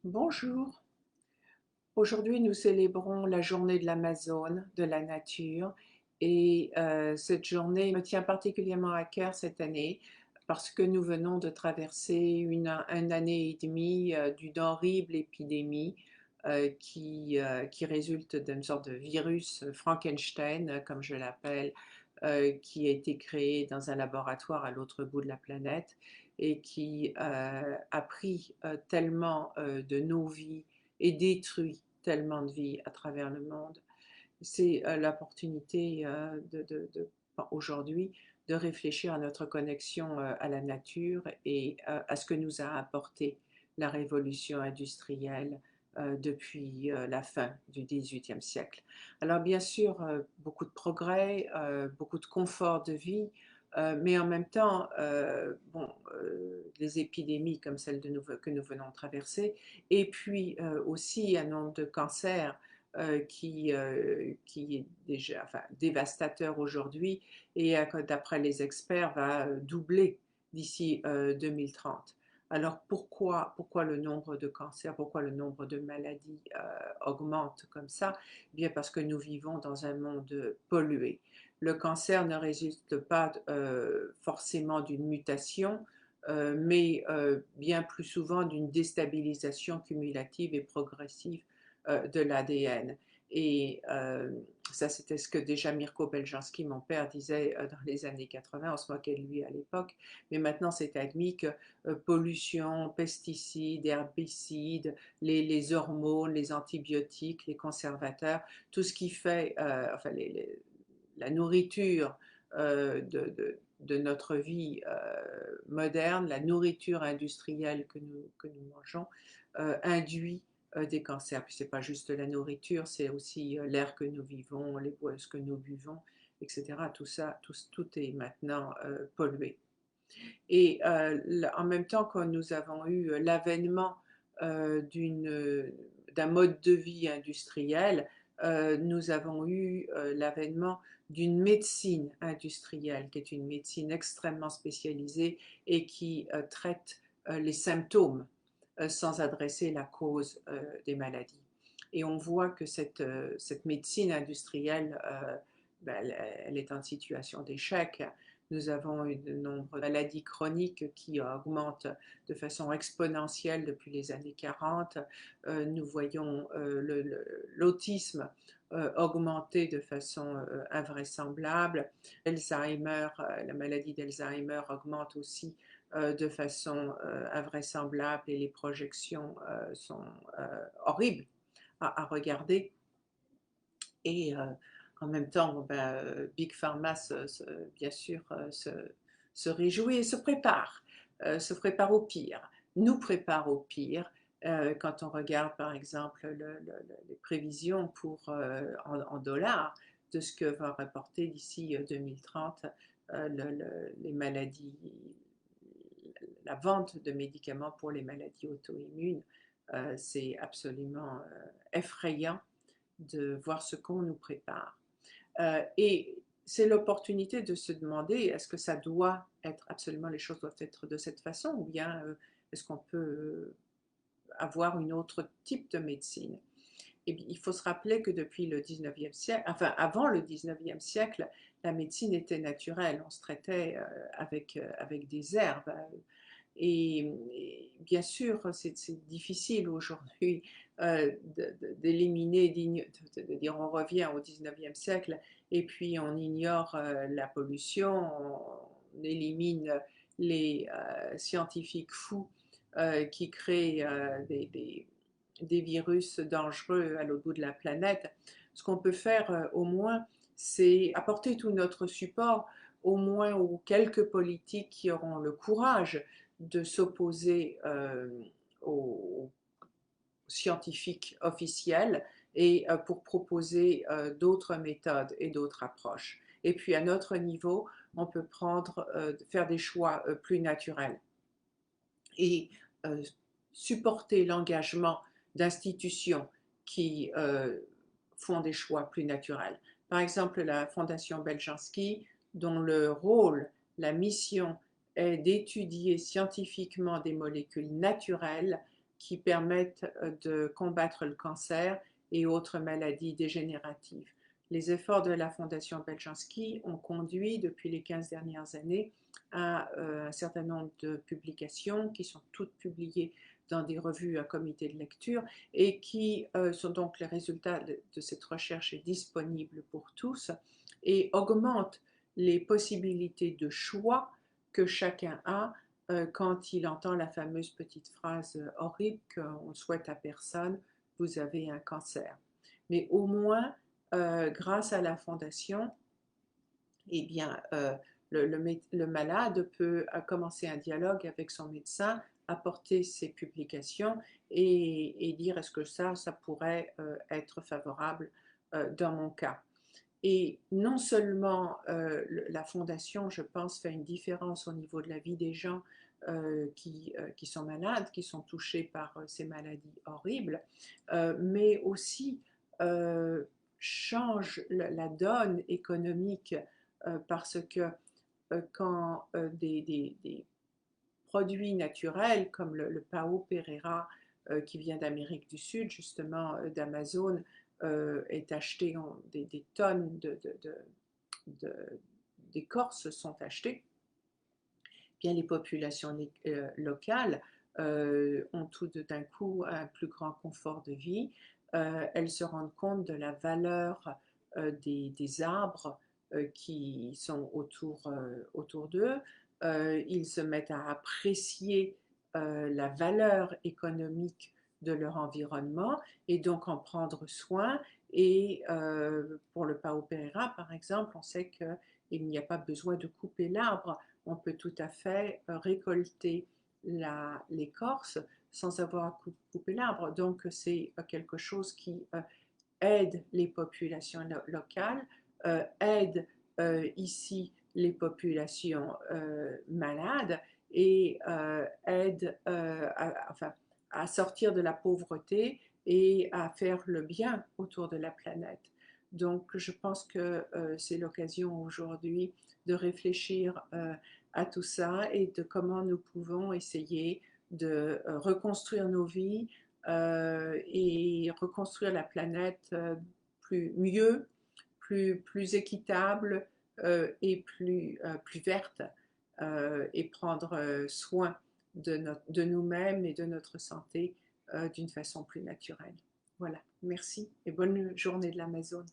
Bonjour. Aujourd'hui, nous célébrons la journée de l'Amazone, de la nature, et cette journée me tient particulièrement à cœur cette année parce que nous venons de traverser une année et demie d'une horrible épidémie qui résulte d'une sorte de virus Frankenstein, comme je l'appelle, qui a été créé dans un laboratoire à l'autre bout de la planète et qui a pris tellement de nos vies et détruit tellement de vies à travers le monde. C'est l'opportunité aujourd'hui de réfléchir à notre connexion à la nature et à ce que nous a apporté la révolution industrielle depuis la fin du XVIIIe siècle. Alors bien sûr, beaucoup de progrès, beaucoup de confort de vie, mais en même temps, des épidémies comme celle que nous venons de traverser, et puis aussi un nombre de cancers qui est déjà dévastateur aujourd'hui et d'après les experts va doubler d'ici 2030. Alors pourquoi le nombre de cancers, pourquoi le nombre de maladies augmente comme ça? Eh bien parce que nous vivons dans un monde pollué. Le cancer ne résulte pas forcément d'une mutation, mais bien plus souvent d'une déstabilisation cumulative et progressive de l'ADN. Et ça, c'était ce que déjà Mirko Beljanski, mon père, disait dans les années 80, on se moquait de lui à l'époque, mais maintenant c'est admis que pollution, pesticides, herbicides, les hormones, les antibiotiques, les conservateurs, tout ce qui fait, la nourriture de notre vie moderne, la nourriture industrielle que nous mangeons, induit des cancers. Puis c'est pas juste la nourriture, c'est aussi l'air que nous vivons, les boissons que nous buvons, etc. Tout ça, tout est maintenant pollué. Et en même temps que nous avons eu l'avènement d'un mode de vie industriel, nous avons eu l'avènement d'une médecine industrielle, qui est une médecine extrêmement spécialisée et qui traite les symptômes sans adresser la cause des maladies. Et on voit que cette médecine industrielle, elle est en situation d'échec. Nous avons un nombre de maladies chroniques qui augmente de façon exponentielle depuis les années 40. Nous voyons l'autisme augmenter de façon invraisemblable. Alzheimer, la maladie d'Alzheimer augmente aussi de façon invraisemblable et les projections sont horribles à regarder. Et en même temps, Big Pharma, bien sûr, se réjouit et se prépare au pire, nous prépare au pire. Quand on regarde par exemple les prévisions en dollars de ce que va rapporter d'ici 2030 les maladies, la vente de médicaments pour les maladies auto-immunes, c'est absolument effrayant de voir ce qu'on nous prépare. Et c'est l'opportunité de se demander, est-ce que ça doit être absolument, les choses doivent être de cette façon, ou bien est-ce qu'on peut avoir une autre type de médecine? Et il faut se rappeler que depuis le 19e siècle, enfin avant le 19e siècle, la médecine était naturelle, on se traitait avec des herbes. Et bien sûr, c'est difficile aujourd'hui d'éliminer, de dire on revient au 19e siècle et puis on ignore la pollution, on élimine les scientifiques fous qui créent des virus dangereux à l'autre bout de la planète. Ce qu'on peut faire au moins, c'est apporter tout notre support, au moins aux quelques politiques qui auront le courage de s'opposer aux scientifiques officiels et pour proposer d'autres méthodes et d'autres approches. Et puis à notre niveau, on peut faire des choix plus naturels et supporter l'engagement d'institutions qui font des choix plus naturels. Par exemple, la Fondation Beljanski, dont le rôle, la mission est d'étudier scientifiquement des molécules naturelles qui permettent de combattre le cancer et autres maladies dégénératives. Les efforts de la Fondation Beljanski ont conduit depuis les 15 dernières années à un certain nombre de publications qui sont toutes publiées dans des revues à comité de lecture et qui sont donc les résultats de cette recherche est disponible pour tous et augmentent les possibilités de choix que chacun a quand il entend la fameuse petite phrase horrible qu'on souhaite à personne, vous avez un cancer. Mais au moins, grâce à la fondation, eh bien, le malade peut commencer un dialogue avec son médecin, apporter ses publications et dire est-ce que ça pourrait être favorable dans mon cas. Et non seulement la fondation, je pense, fait une différence au niveau de la vie des gens qui sont malades, qui sont touchés par ces maladies horribles, mais aussi change la donne économique parce que quand des produits naturels comme le Pao Pereira qui vient d'Amérique du Sud, justement d'Amazon, est acheté, des tonnes d'écorces sont achetées, bien les populations locales ont tout d'un coup un plus grand confort de vie. Elles se rendent compte de la valeur des arbres qui sont autour d'eux. Ils se mettent à apprécier la valeur économique de leur environnement et donc en prendre soin. Et pour le Pao Pereira, par exemple, on sait qu'il n'y a pas besoin de couper l'arbre. On peut tout à fait récolter l'écorce sans avoir à couper l'arbre. Donc c'est quelque chose qui aide les populations locales, aide ici les populations malades et aide à sortir de la pauvreté et à faire le bien autour de la planète. Donc je pense que c'est l'occasion aujourd'hui de réfléchir à tout ça et de comment nous pouvons essayer de reconstruire nos vies et reconstruire la planète mieux, plus équitable et plus verte et prendre soin de nous-mêmes et de notre santé d'une façon plus naturelle. Voilà, merci et bonne journée de l'Amazone.